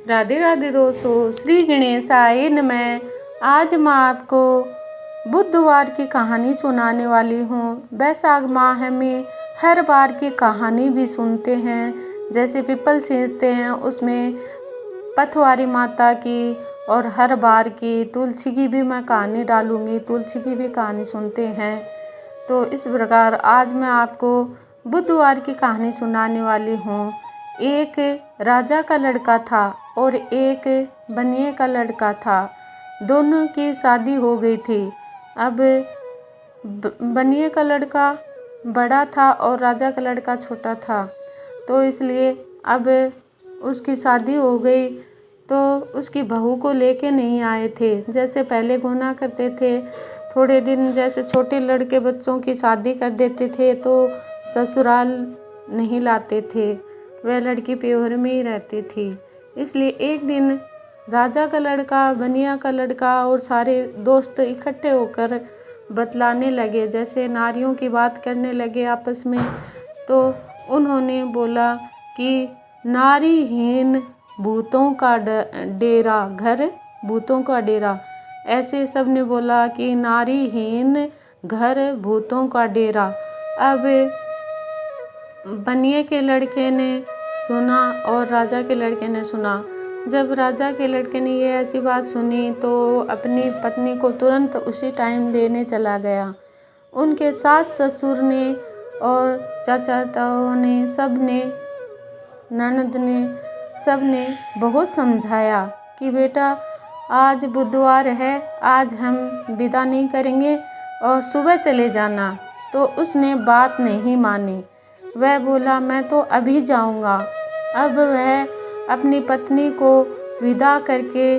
राधे राधे दोस्तों, श्री गणेशाय नमः। आज मैं आपको बुधवार की कहानी सुनाने वाली हूँ। वैशाख माह में हर बार की कहानी भी सुनते हैं, जैसे पीपल सींचते हैं उसमें पथवारी माता की, और हर बार की तुलसी की भी मैं कहानी डालूँगी। तुलसी की भी कहानी सुनते हैं। तो इस प्रकार आज मैं आपको बुधवार की कहानी सुनाने वाली हूँ। एक राजा का लड़का था और एक बनिए का लड़का था। दोनों की शादी हो गई थी। अब बनिए का लड़का बड़ा था और राजा का लड़का छोटा था, तो इसलिए अब उसकी शादी हो गई तो उसकी बहू को लेके नहीं आए थे, जैसे पहले गुना करते थे। थोड़े दिन जैसे छोटे लड़के बच्चों की शादी कर देते थे तो ससुराल नहीं लाते थे, वह लड़की प्योर में ही रहती थी। इसलिए एक दिन राजा का लड़का, बनिया का लड़का और सारे दोस्त इकट्ठे होकर बतलाने लगे, जैसे नारियों की बात करने लगे आपस में। तो उन्होंने बोला कि नारीहीन भूतों का डेरा, घर भूतों का डेरा। ऐसे सब ने बोला कि नारीहीन घर भूतों का डेरा। अब बनिए के लड़के ने सुना और राजा के लड़के ने सुना। जब राजा के लड़के ने ये ऐसी बात सुनी तो अपनी पत्नी को तुरंत उसी टाइम लेने चला गया। उनके सास ससुर ने और चाचा ताऊ ने, सब ने, ननद ने, सब ने बहुत समझाया कि बेटा आज बुधवार है, आज हम विदा नहीं करेंगे और सुबह चले जाना। तो उसने बात नहीं मानी। वह बोला मैं तो अभी जाऊंगा। अब वह अपनी पत्नी को विदा करके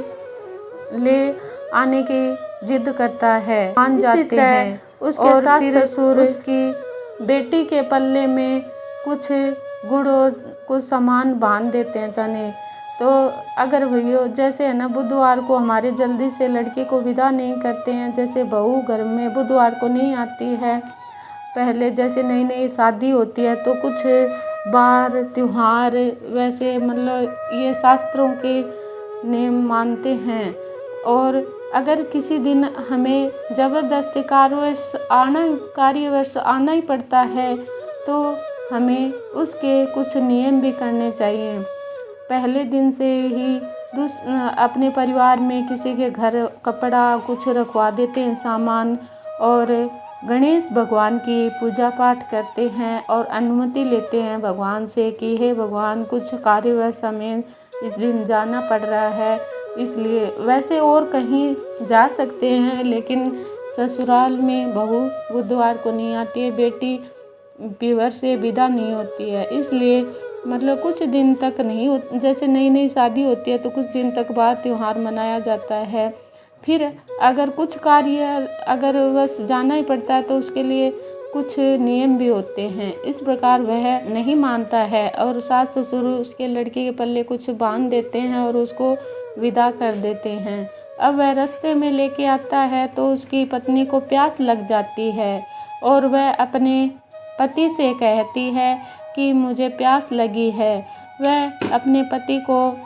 ले आने की जिद करता है, मान जाते हैं। उसके सास ससुर उसकी बेटी के पल्ले में कुछ गुड़ और कुछ सामान बांध देते हैं, चने। तो अगर भैया जैसे है ना, बुधवार को हमारे जल्दी से लड़के को विदा नहीं करते हैं, जैसे बहू घर में बुधवार को नहीं आती है। पहले जैसे नई नई शादी होती है तो कुछ बार त्योहार वैसे मतलब ये शास्त्रों के नेम मानते हैं। और अगर किसी दिन हमें ज़बरदस्ती कार्यवश आना ही पड़ता है तो हमें उसके कुछ नियम भी करने चाहिए। पहले दिन से ही अपने परिवार में किसी के घर कपड़ा कुछ रखवा देते हैं, सामान, और गणेश भगवान की पूजा पाठ करते हैं और अनुमति लेते हैं भगवान से कि हे भगवान, कुछ कार्यवश हमें इस दिन जाना पड़ रहा है, इसलिए। वैसे और कहीं जा सकते हैं, लेकिन ससुराल में बहू बुधवार को नहीं आती है, बेटी पीवर से विदा नहीं होती है। इसलिए मतलब कुछ दिन तक नहीं जैसे नई नई शादी होती है तो कुछ दिन तक बाहर त्यौहार मनाया जाता है। फिर अगर कुछ कार्य अगर बस जाना ही पड़ता है तो उसके लिए कुछ नियम भी होते हैं। इस प्रकार वह नहीं मानता है और सास ससुर उसके लड़के के पल्ले कुछ बांध देते हैं और उसको विदा कर देते हैं। अब वह रास्ते में लेके आता है तो उसकी पत्नी को प्यास लग जाती है और वह अपने पति से कहती है कि मुझे प्यास लगी है। वह अपने पति को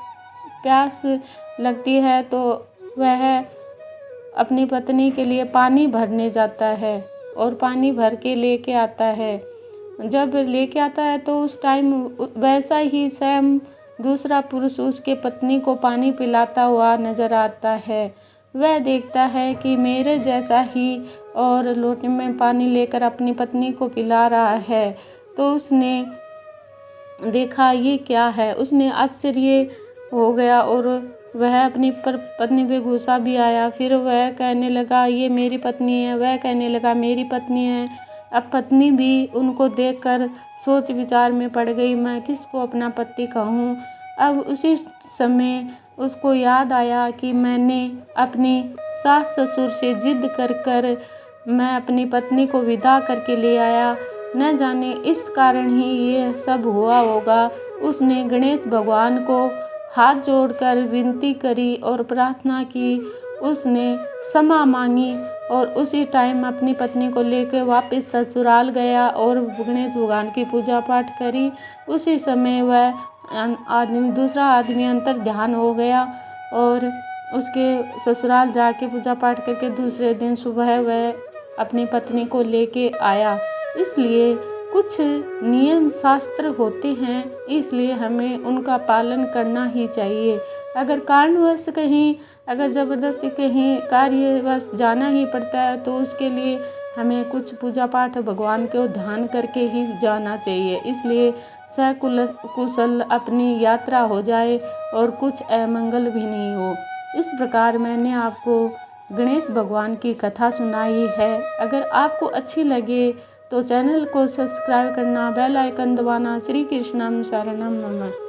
प्यास लगती है तो वह अपनी पत्नी के लिए पानी भरने जाता है और पानी भर के लेके आता है। जब लेके आता है तो उस टाइम वैसा ही सेम दूसरा पुरुष उसके पत्नी को पानी पिलाता हुआ नज़र आता है। वह देखता है कि मेरे जैसा ही और लोटे में पानी लेकर अपनी पत्नी को पिला रहा है। तो उसने देखा ये क्या है, उसने आश्चर्य हो गया और वह अपनी पत्नी पे गुस्सा भी आया। फिर वह कहने लगा ये मेरी पत्नी है, वह कहने लगा मेरी पत्नी है। अब पत्नी भी उनको देखकर सोच विचार में पड़ गई, मैं किसको अपना पति कहूँ। अब उसी समय उसको याद आया कि मैंने अपनी सास ससुर से जिद कर मैं अपनी पत्नी को विदा करके ले आया, न जाने इस कारण ही ये सब हुआ होगा। उसने गणेश भगवान को हाथ जोड़कर विनती करी और प्रार्थना की। उसने क्षमा मांगी और उसी टाइम अपनी पत्नी को लेकर वापस ससुराल गया और गणेश भगवान की पूजा पाठ करी। उसी समय वह दूसरा आदमी अंतर ध्यान हो गया और उसके ससुराल जाके पूजा पाठ करके दूसरे दिन सुबह वह अपनी पत्नी को लेके आया। इसलिए कुछ नियम शास्त्र होते हैं, इसलिए हमें उनका पालन करना ही चाहिए। अगर कारणवश कहीं अगर ज़बरदस्ती कहीं कार्यवश जाना ही पड़ता है तो उसके लिए हमें कुछ पूजा पाठ भगवान को ध्यान करके ही जाना चाहिए। इसलिए कुशल अपनी यात्रा हो जाए और कुछ अमंगल भी नहीं हो। इस प्रकार मैंने आपको गणेश भगवान की कथा सुनाई है। अगर आपको अच्छी लगे तो चैनल को सब्सक्राइब करना, बेल आइकन दबाना। श्री कृष्णम शरणम मम।